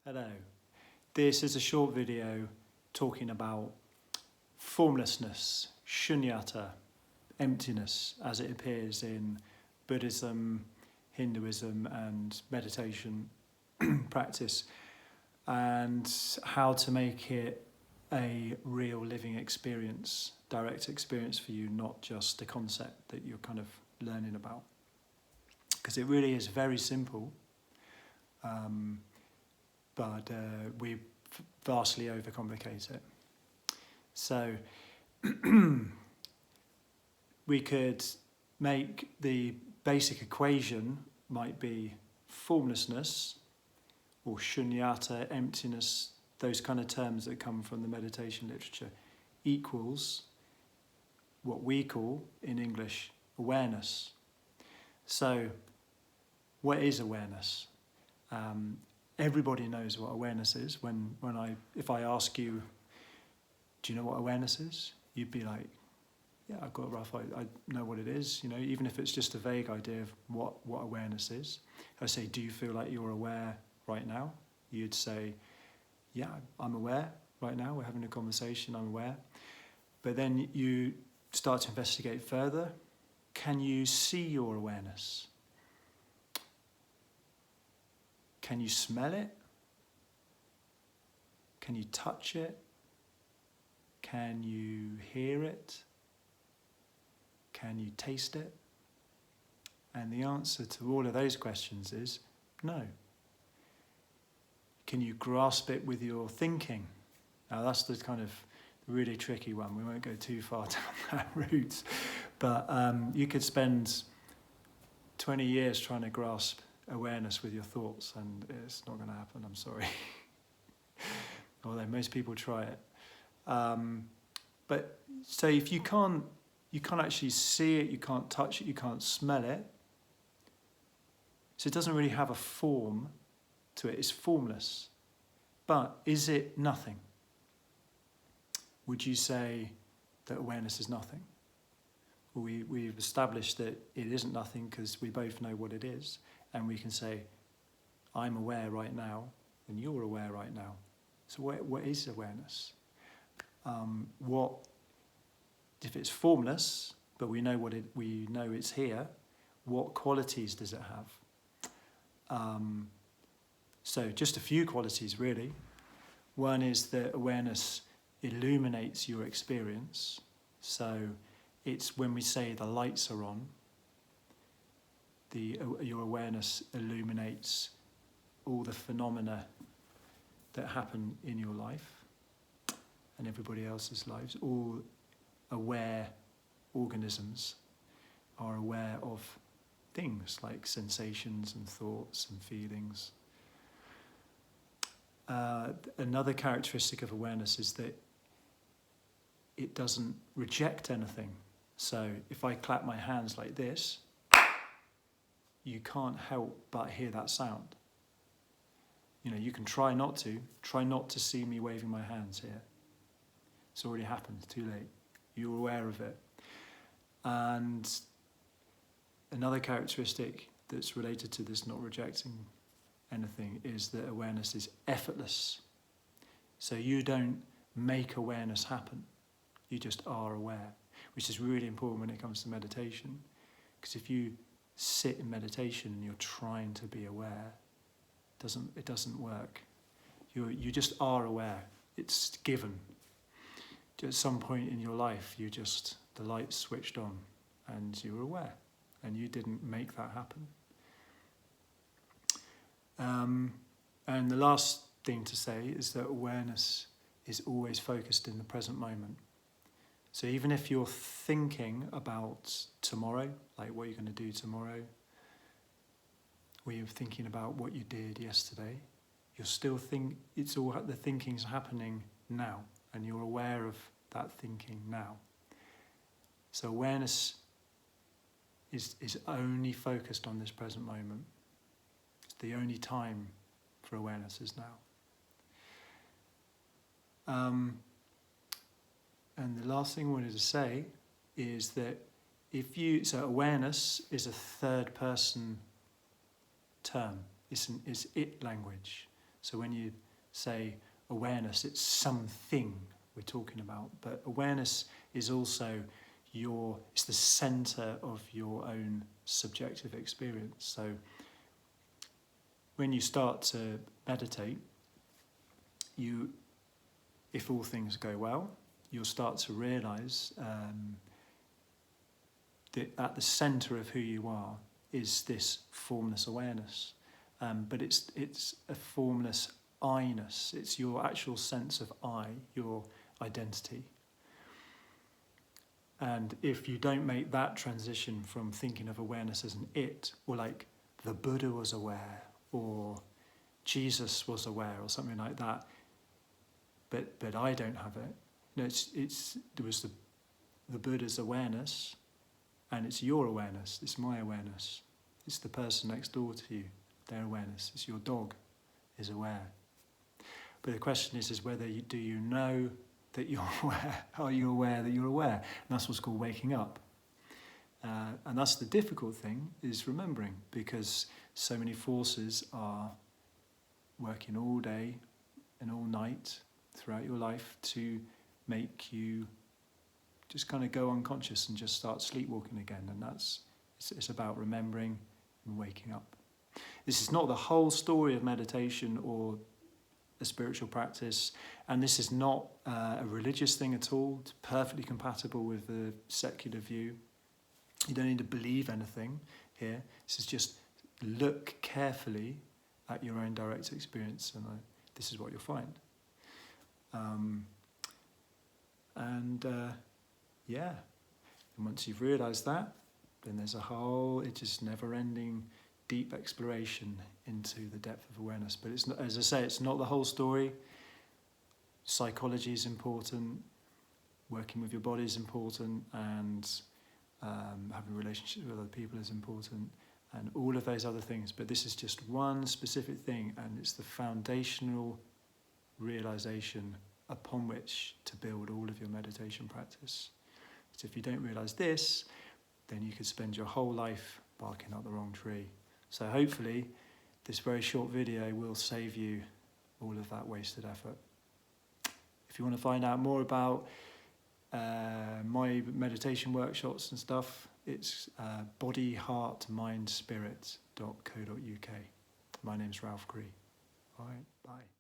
Hello. This is a short video talking about formlessness, Shunyata, emptiness, as it appears in Buddhism, Hinduism and meditation practice, and how to make it a real living experience, direct experience for you, not just a concept that you're kind of learning about. Because it really is very simple, but we vastly overcomplicate it. So we could make the basic equation might be formlessness or shunyata, emptiness, those kind of terms that come from the meditation literature, equals what we call in English awareness. So what is awareness? Everybody knows what awareness is. If I ask you, do you know what awareness is? You'd be like, yeah, I've got a rough idea. I know what it is, even if it's just a vague idea of what awareness is. I say, do you feel like you're aware right now? You'd say, yeah, I'm aware right now. We're having a conversation, I'm aware. But then you start to investigate further. Can you see your awareness? Can you smell it? Can you touch it? Can you hear it? Can you taste it? And the answer to all of those questions is no. Can you grasp it with your thinking? Now that's the kind of really tricky one. We won't go too far down that route. But you could spend 20 years trying to grasp awareness with your thoughts, and it's not going to happen, I'm sorry. Although most people try it. But so if you can't actually see it, you can't touch it, you can't smell it, so it doesn't really have a form to it, it's formless. But is it nothing? Would you say that awareness is nothing? Well, we've established that it isn't nothing because we both know what it is. And we can say, I'm aware right now, and you're aware right now. So what is awareness? If it's formless, but we know it's here, what qualities does it have? So just a few qualities really. One is that awareness illuminates your experience. So it's when we say the lights are on, your awareness illuminates all the phenomena that happen in your life and everybody else's lives. All aware organisms are aware of things like sensations and thoughts and feelings. Another characteristic of awareness is that it doesn't reject anything. So if I clap my hands like this, you can't help but hear that sound. You can try not to see me waving my hands here. It's already happened, too late. You're aware of it. And another characteristic that's related to this not rejecting anything is that awareness is effortless. So you don't make awareness happen. You just are aware, which is really important when it comes to meditation. Because if you sit in meditation and you're trying to be aware, it doesn't work. You just are aware. It's given. At some point in your life, the lights switched on and you were aware, and you didn't make that happen. And the last thing to say is that awareness is always focused in the present moment. So even if you're thinking about tomorrow, like what you're going to do tomorrow, or you're thinking about what you did yesterday, you're still the thinking's happening now, and you're aware of that thinking now. So awareness is only focused on this present moment. It's the only time for awareness is now. And the last thing I wanted to say is that so awareness is a third person term. It's it language. So when you say awareness, it's something we're talking about, but awareness is also it's the center of your own subjective experience. So when you start to meditate, if all things go well, you'll start to realize that at the center of who you are is this formless awareness. But it's a formless I-ness. It's your actual sense of I, your identity. And if you don't make that transition from thinking of awareness as an it, or like the Buddha was aware, or Jesus was aware, or something like that, but I don't have it. No, there was the Buddha's awareness, and it's your awareness. It's my awareness. It's the person next door to you, their awareness. It's your dog is aware. But the question is whether do you know that you're aware? Are you aware that you're aware? And that's what's called waking up. And that's the difficult thing, is remembering, because so many forces are working all day and all night throughout your life to make you just kind of go unconscious and just start sleepwalking again. And it's about remembering and waking up. This is not the whole story of meditation or a spiritual practice, and this is not a religious thing at all. It's perfectly compatible with the secular view. You don't need to believe anything here. This is just look carefully at your own direct experience, and this is what you'll find. Yeah, and once you've realised that, then there's it's just never-ending deep exploration into the depth of awareness. But it's not, as I say, it's not the whole story. Psychology is important, working with your body is important, and having relationships with other people is important, and all of those other things. But this is just one specific thing, and it's the foundational realization upon which to build all of your meditation practice. So if you don't realize this, then you could spend your whole life barking up the wrong tree. So hopefully this very short video will save you all of that wasted effort. If you want to find out more about my meditation workshops and stuff, it's bodyheartmindspirit.co.uk. My name's Ralph Cree. All right, bye.